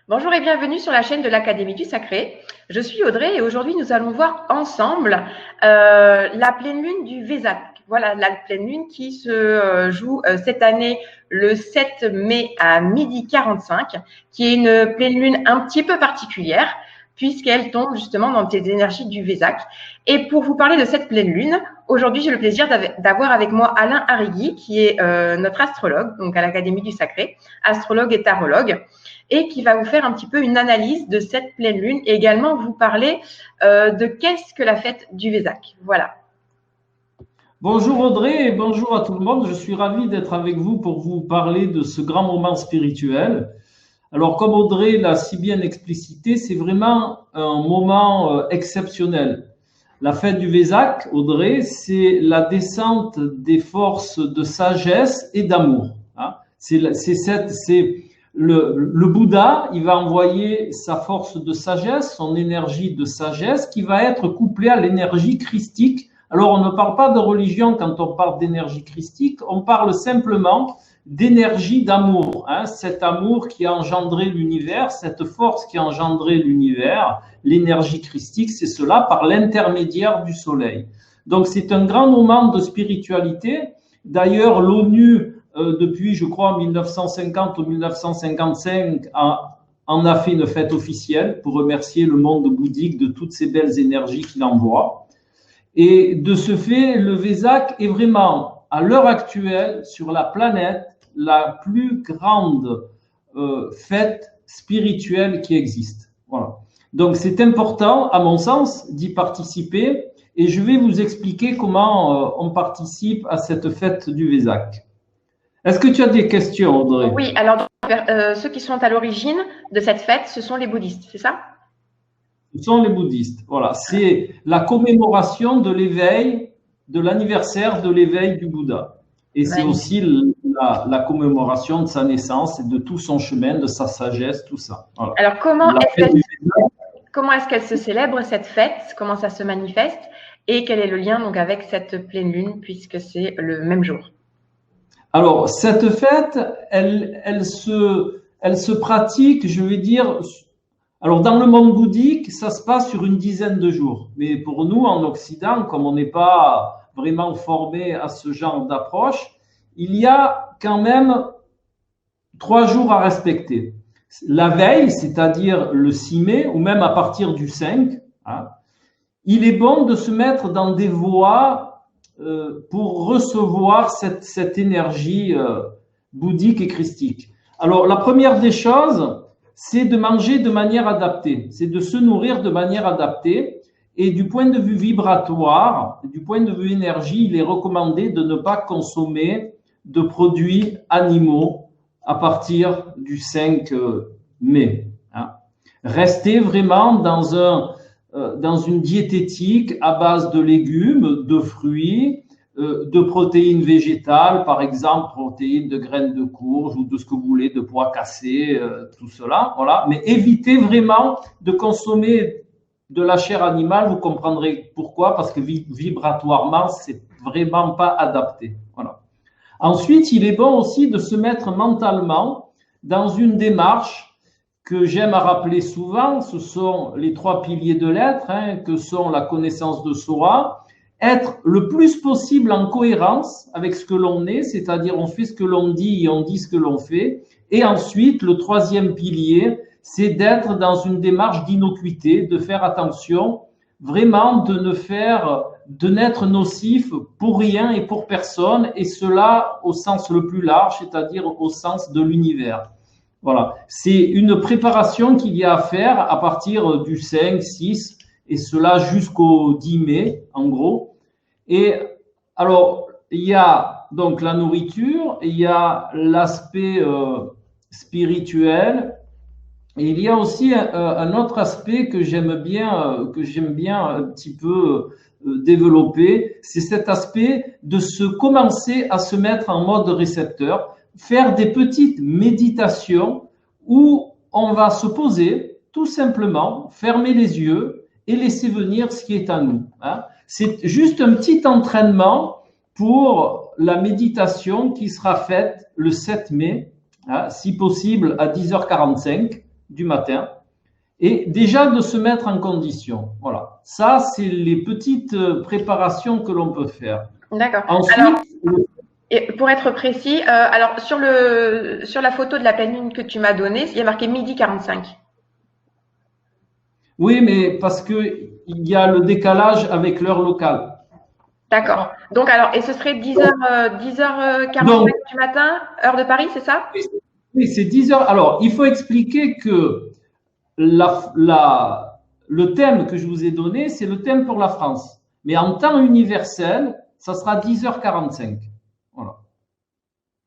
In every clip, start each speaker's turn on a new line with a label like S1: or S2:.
S1: Bonjour et bienvenue sur la chaîne de l'Académie du Sacré. Je suis Audrey et aujourd'hui nous allons voir ensemble la pleine lune du Vésac. Voilà, la pleine lune qui se joue cette année le 7 mai à 12h45, qui est une pleine lune un petit peu particulière puisqu'elle tombe justement dans les énergies du Vésac. Et pour vous parler de cette pleine lune, aujourd'hui j'ai le plaisir d'avoir avec moi Alain Arrigui, qui est notre astrologue, donc à l'Académie du Sacré, astrologue et tarologue, et qui va vous faire un petit peu une analyse de cette pleine lune et également vous parler de qu'est-ce que la fête du Vésac. Voilà.
S2: Bonjour Audrey et bonjour à tout le monde. Je suis ravi d'être avec vous pour vous parler de ce grand moment spirituel. Alors, comme Audrey l'a si bien explicité, c'est vraiment un moment exceptionnel. La fête du Vésac, Audrey, c'est la descente des forces de sagesse et d'amour. Le Bouddha, il va envoyer sa force de sagesse, son énergie de sagesse, qui va être couplée à l'énergie christique. Alors, on ne parle pas de religion quand on parle d'énergie christique, on parle simplement d'énergie d'amour, cet amour qui a engendré l'univers, cette force qui a engendré l'univers, l'énergie christique, c'est cela par l'intermédiaire du soleil. Donc c'est un grand moment de spiritualité. D'ailleurs, l'ONU, depuis, je crois, 1950 ou 1955, en a fait une fête officielle pour remercier le monde bouddhique de toutes ces belles énergies qu'il envoie. Et de ce fait, le Vésac est vraiment, à l'heure actuelle, sur la planète, la plus grande fête spirituelle qui existe. Voilà. Donc, c'est important, à mon sens, d'y participer. Et je vais vous expliquer comment on participe à cette fête du Vésac. Est-ce que tu as des questions, Audrey?
S1: Oui, alors ceux qui sont à l'origine de cette fête, ce sont les bouddhistes, c'est ça?
S2: Ce sont les bouddhistes. Voilà, c'est la commémoration de l'éveil, de l'anniversaire de l'éveil du Bouddha. Et c'est aussi la commémoration de sa naissance et de tout son chemin, de sa sagesse, tout ça. Voilà.
S1: Alors, comment est-ce qu'elle se célèbre, cette fête? Comment ça se manifeste? Et quel est le lien donc avec cette pleine lune, puisque c'est le même jour?
S2: Alors, cette fête, elle se pratique, je vais dire. Alors, dans le monde bouddhique, ça se passe sur une dizaine de jours. Mais pour nous, en Occident, comme on n'est pas vraiment formé à ce genre d'approche, il y a quand même 3 jours à respecter. La veille, c'est-à-dire le 6 mai, ou même à partir du 5, il est bon de se mettre dans des voies pour recevoir cette énergie bouddhique et christique. Alors, la première des choses, c'est de manger de manière adaptée, c'est de se nourrir de manière adaptée. Et du point de vue vibratoire, du point de vue énergie, il est recommandé de ne pas consommer de produits animaux à partir du 5 mai. Restez vraiment dans une diététique à base de légumes, de fruits, de protéines végétales, par exemple, protéines de graines de courge ou de ce que vous voulez, de pois cassés, tout cela. Voilà. Mais évitez vraiment de consommer de la chair animale. Vous comprendrez pourquoi, parce que vibratoirement, c'est vraiment pas adapté. Voilà. Ensuite, il est bon aussi de se mettre mentalement dans une démarche que j'aime à rappeler souvent. Ce sont les 3 piliers de l'être, que sont la connaissance de soi, être le plus possible en cohérence avec ce que l'on est, c'est-à-dire on fait ce que l'on dit et on dit ce que l'on fait. Et ensuite, le 3e pilier, c'est d'être dans une démarche d'innocuité, de faire attention, vraiment de n'être nocif pour rien et pour personne, et cela au sens le plus large, c'est-à-dire au sens de l'univers. Voilà, c'est une préparation qu'il y a à faire à partir du 5, 6, et cela jusqu'au 10 mai, en gros. Et alors, il y a donc la nourriture, il y a l'aspect spirituel, et il y a aussi un autre aspect que j'aime bien un petit peu développer, c'est cet aspect de commencer à se mettre en mode récepteur, faire des petites méditations où on va se poser tout simplement, fermer les yeux et laisser venir ce qui est à nous. C'est juste un petit entraînement pour la méditation qui sera faite le 7 mai, si possible à 10h45. du matin et déjà de se mettre en condition. Voilà. Ça, c'est les petites préparations que l'on peut faire.
S1: D'accord.
S2: Ensuite,
S1: Alors, et pour être précis, alors sur la photo de la pleine lune que tu m'as donnée, il y a marqué midi 45.
S2: oui, mais parce qu'il y a le décalage avec l'heure locale.
S1: D'accord. Donc alors, et ce serait 10h45
S2: Donc,
S1: du matin, heure de Paris, c'est ça?
S2: oui, c'est 10 heures. Alors, il faut expliquer que le thème que je vous ai donné, c'est le thème pour la France. Mais en temps universel, ça sera 10h45. Voilà.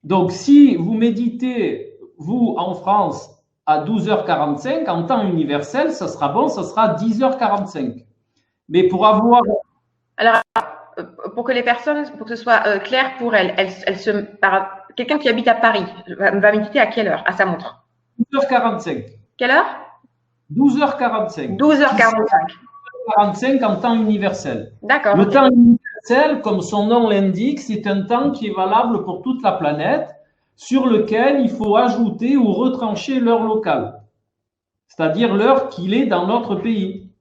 S2: Donc, si vous méditez, vous, en France, à 12h45, en temps universel, ça sera bon, ça sera 10h45. Mais pour avoir…
S1: Alors, pour que les personnes, pour que ce soit clair pour elles, quelqu'un qui habite à Paris va méditer à quelle heure? À sa montre.
S2: 12h45.
S1: Quelle heure?
S2: 12h45.
S1: 12h45.
S2: 45 en temps universel.
S1: D'accord.
S2: Le temps universel, comme son nom l'indique, c'est un temps qui est valable pour toute la planète, sur lequel il faut ajouter ou retrancher l'heure locale, c'est-à-dire l'heure qu'il est dans notre pays,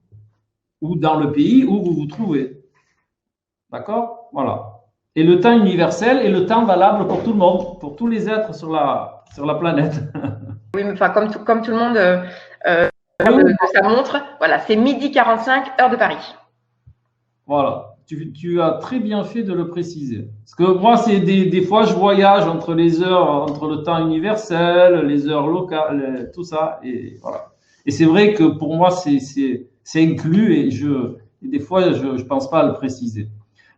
S2: ou dans le pays où vous vous trouvez. D'accord? Voilà. Et le temps universel est le temps valable pour tout le monde, pour tous les êtres sur la planète.
S1: Oui, mais enfin, comme tout le monde de sa montre, voilà, c'est midi 45, heure de Paris.
S2: Voilà. Tu as très bien fait de le préciser. Parce que moi, c'est des fois, je voyage entre les heures, entre le temps universel, les heures locales, tout ça. Et voilà. Et c'est vrai que pour moi, c'est inclus et des fois, je ne pense pas à le préciser.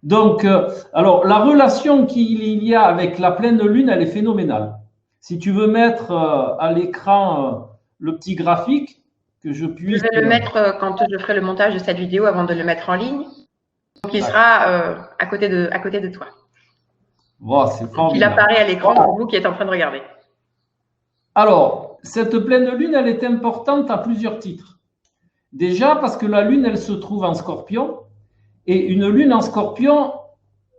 S2: Donc, alors, la relation qu'il y a avec la pleine lune, elle est phénoménale. Si tu veux mettre à l'écran le petit graphique, que je puisse…
S1: Je vais le mettre quand je ferai le montage de cette vidéo avant de le mettre en ligne. Donc, il sera à côté de toi.
S2: Wow, c'est formidable.
S1: Il apparaît à l'écran pour vous qui êtes en train de regarder.
S2: Alors, cette pleine lune, elle est importante à plusieurs titres. Déjà parce que la lune, elle se trouve en Scorpion. Et une lune en Scorpion,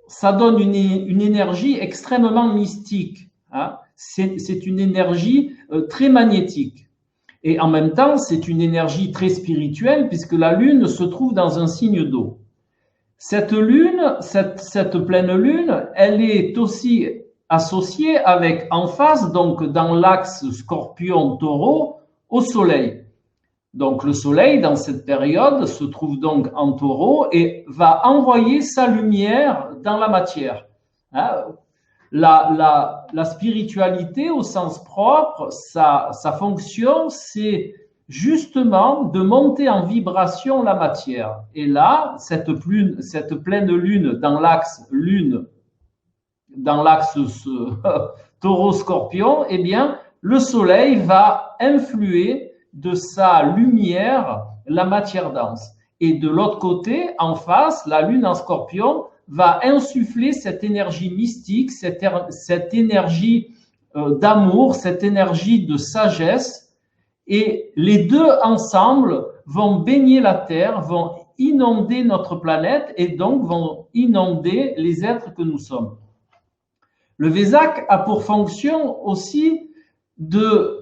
S2: ça donne une énergie extrêmement mystique. Hein. C'est une énergie très magnétique. Et en même temps, c'est une énergie très spirituelle puisque la lune se trouve dans un signe d'eau. Cette lune, cette pleine lune, elle est aussi associée avec en face, donc dans l'axe Scorpion-Taureau, au Soleil. Donc le Soleil, dans cette période, se trouve donc en Taureau et va envoyer sa lumière dans la matière. Hein? La spiritualité, au sens propre, sa fonction, c'est justement de monter en vibration la matière. Et là, cette pleine lune dans l'axe Taureau-Scorpion, eh bien, le Soleil va influer de sa lumière la matière dense. Et de l'autre côté, en face, la lune en Scorpion va insuffler cette énergie mystique, cette énergie d'amour, cette énergie de sagesse. Et les deux ensemble vont baigner la Terre, vont inonder notre planète et donc vont inonder les êtres que nous sommes. Le Vésac a pour fonction aussi de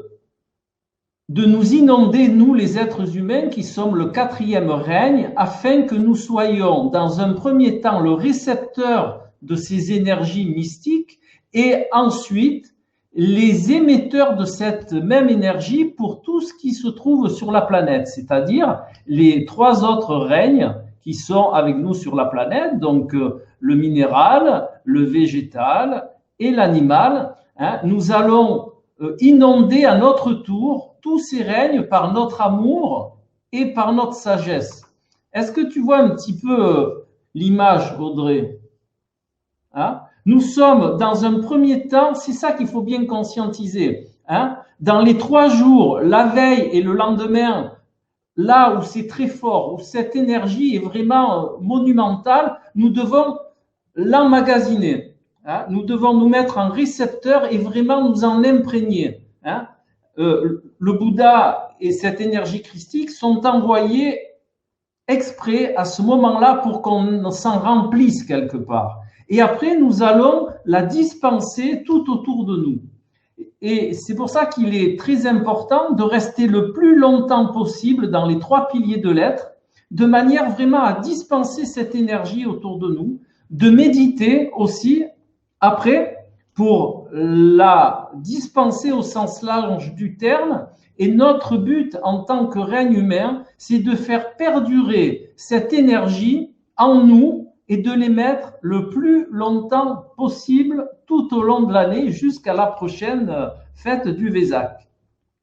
S2: nous inonder, nous les êtres humains qui sommes le 4e règne, afin que nous soyons dans un premier temps le récepteur de ces énergies mystiques et ensuite les émetteurs de cette même énergie pour tout ce qui se trouve sur la planète, c'est-à-dire les 3 autres règnes qui sont avec nous sur la planète, donc le minéral, le végétal et l'animal. Hein, nous allons inonder à notre tour tous ces règnes par notre amour et par notre sagesse. Est-ce que tu vois un petit peu l'image, Audrey? Hein? Nous sommes dans un premier temps, c'est ça qu'il faut bien conscientiser. Hein? Dans les 3 jours, la veille et le lendemain, là où c'est très fort, où cette énergie est vraiment monumentale, nous devons l'emmagasiner. Hein? Nous devons nous mettre en récepteur et vraiment nous en imprégner. Hein? Le Bouddha et cette énergie christique sont envoyés exprès à ce moment-là pour qu'on s'en remplisse quelque part. Et après, nous allons la dispenser tout autour de nous. Et c'est pour ça qu'il est très important de rester le plus longtemps possible dans les 3 piliers de l'être, de manière vraiment à dispenser cette énergie autour de nous, de méditer aussi après pour la dispenser au sens large du terme. Et notre but en tant que règne humain, c'est de faire perdurer cette énergie en nous et de les mettre le plus longtemps possible tout au long de l'année jusqu'à la prochaine fête du Vésac.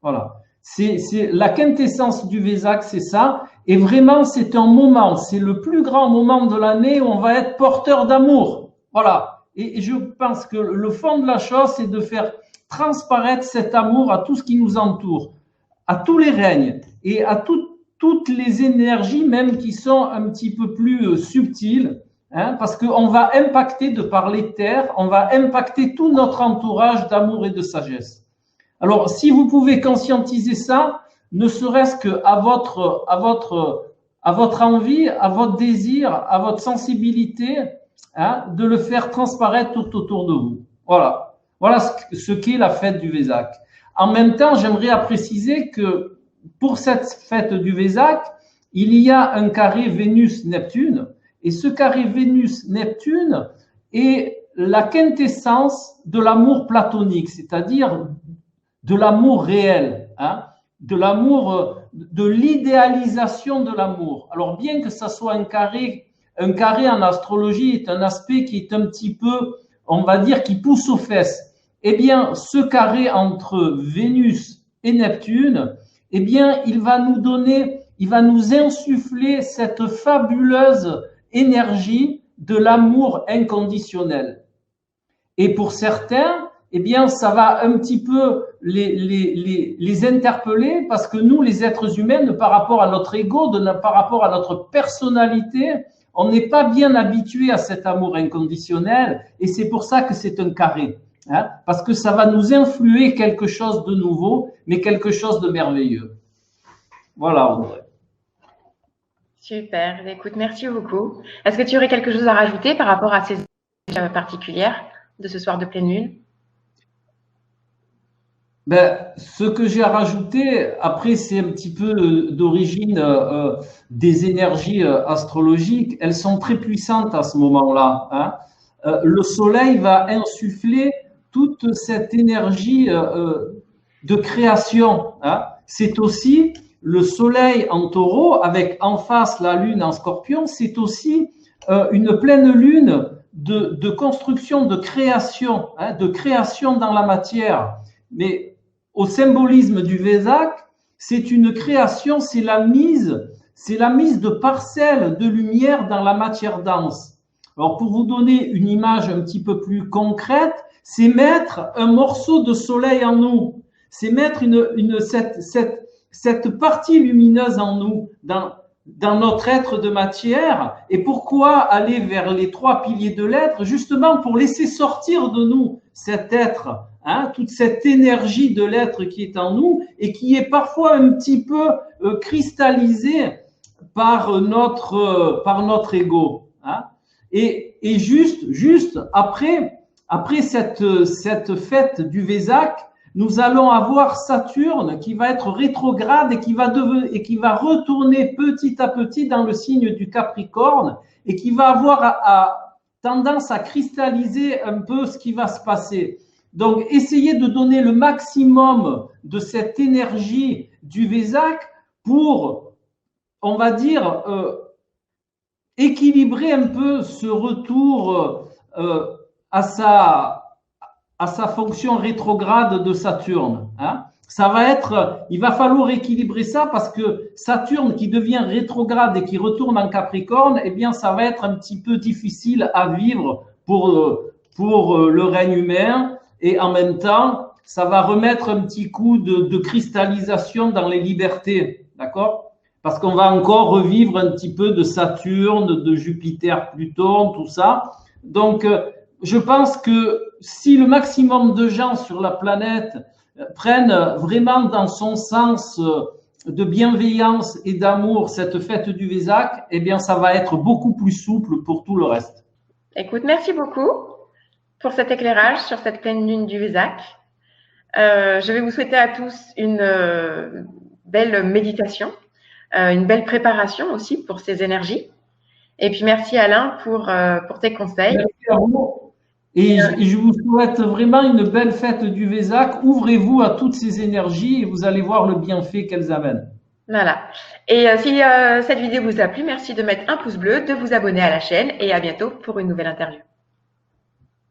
S2: Voilà. C'est la quintessence du Vésac, c'est ça. Et vraiment, c'est un moment, c'est le plus grand moment de l'année où on va être porteur d'amour. Voilà. Et je pense que le fond de la chose, c'est de faire transparaître cet amour à tout ce qui nous entoure, à tous les règnes et à toutes les énergies même qui sont un petit peu plus subtiles. Parce qu'on va impacter de par les terres, on va impacter tout notre entourage d'amour et de sagesse. Alors, si vous pouvez conscientiser ça, ne serait-ce qu'à votre envie, à votre désir, à votre sensibilité, de le faire transparaître tout autour de vous. Voilà. Voilà ce qu'est la fête du Vésac. En même temps, j'aimerais préciser que pour cette fête du Vésac, il y a un carré Vénus-Neptune. Et ce carré Vénus-Neptune est la quintessence de l'amour platonique, c'est-à-dire de l'amour réel, de l'amour, de l'idéalisation de l'amour. Alors bien que ça soit un carré en astrologie est un aspect qui est un petit peu, on va dire, qui pousse aux fesses. Eh bien, ce carré entre Vénus et Neptune, eh bien, il va nous insuffler cette fabuleuse énergie de l'amour inconditionnel. Et pour certains, eh bien, ça va un petit peu les interpeller parce que nous, les êtres humains, par rapport à notre ego, par rapport à notre personnalité, on n'est pas bien habitué à cet amour inconditionnel et c'est pour ça que c'est un carré. Parce que ça va nous influer quelque chose de nouveau, mais quelque chose de merveilleux. Voilà, Audrey.
S1: Super, écoute, merci beaucoup. Est-ce que tu aurais quelque chose à rajouter par rapport à ces particulières de ce soir de pleine lune?
S2: Ce que j'ai à rajouter, après, c'est un petit peu d'origine des énergies astrologiques. Elles sont très puissantes à ce moment-là. Le soleil va insuffler toute cette énergie de création. C'est aussi le soleil en taureau, avec en face la lune en scorpion, c'est aussi une pleine lune de construction, de création dans la matière. Mais au symbolisme du Vésac, c'est une création, c'est la mise de parcelles de lumière dans la matière dense. Alors, pour vous donner une image un petit peu plus concrète, c'est mettre un morceau de soleil en nous, c'est mettre cette partie lumineuse en nous, dans notre être de matière. Et pourquoi aller vers les 3 piliers de l'être? Justement pour laisser sortir de nous cet être, toute cette énergie de l'être qui est en nous et qui est parfois un petit peu cristallisée par notre ego. Et juste après cette fête du Vésac, nous allons avoir Saturne qui va être rétrograde et qui va retourner petit à petit dans le signe du Capricorne et qui va avoir tendance à cristalliser un peu ce qui va se passer. Donc, essayez de donner le maximum de cette énergie du Vésac pour, on va dire, équilibrer un peu ce retour à sa fonction rétrograde de Saturne. Il va falloir équilibrer ça parce que Saturne qui devient rétrograde et qui retourne en Capricorne, eh bien, ça va être un petit peu difficile à vivre pour le règne humain et en même temps, ça va remettre un petit coup de cristallisation dans les libertés, d'accord? Parce qu'on va encore revivre un petit peu de Saturne, de Jupiter, Pluton, tout ça. Donc, je pense que si le maximum de gens sur la planète prennent vraiment dans son sens de bienveillance et d'amour cette fête du Vésac, eh bien, ça va être beaucoup plus souple pour tout le reste.
S1: Écoute, merci beaucoup pour cet éclairage sur cette pleine lune du Vésac. Je vais vous souhaiter à tous une belle méditation, une belle préparation aussi pour ces énergies. Et puis merci Alain pour tes conseils.
S2: Merci à vous. Et je vous souhaite vraiment une belle fête du Vésac. Ouvrez-vous à toutes ces énergies et vous allez voir le bienfait qu'elles amènent.
S1: Voilà. Et si cette vidéo vous a plu, merci de mettre un pouce bleu, de vous abonner à la chaîne et à bientôt pour une nouvelle interview.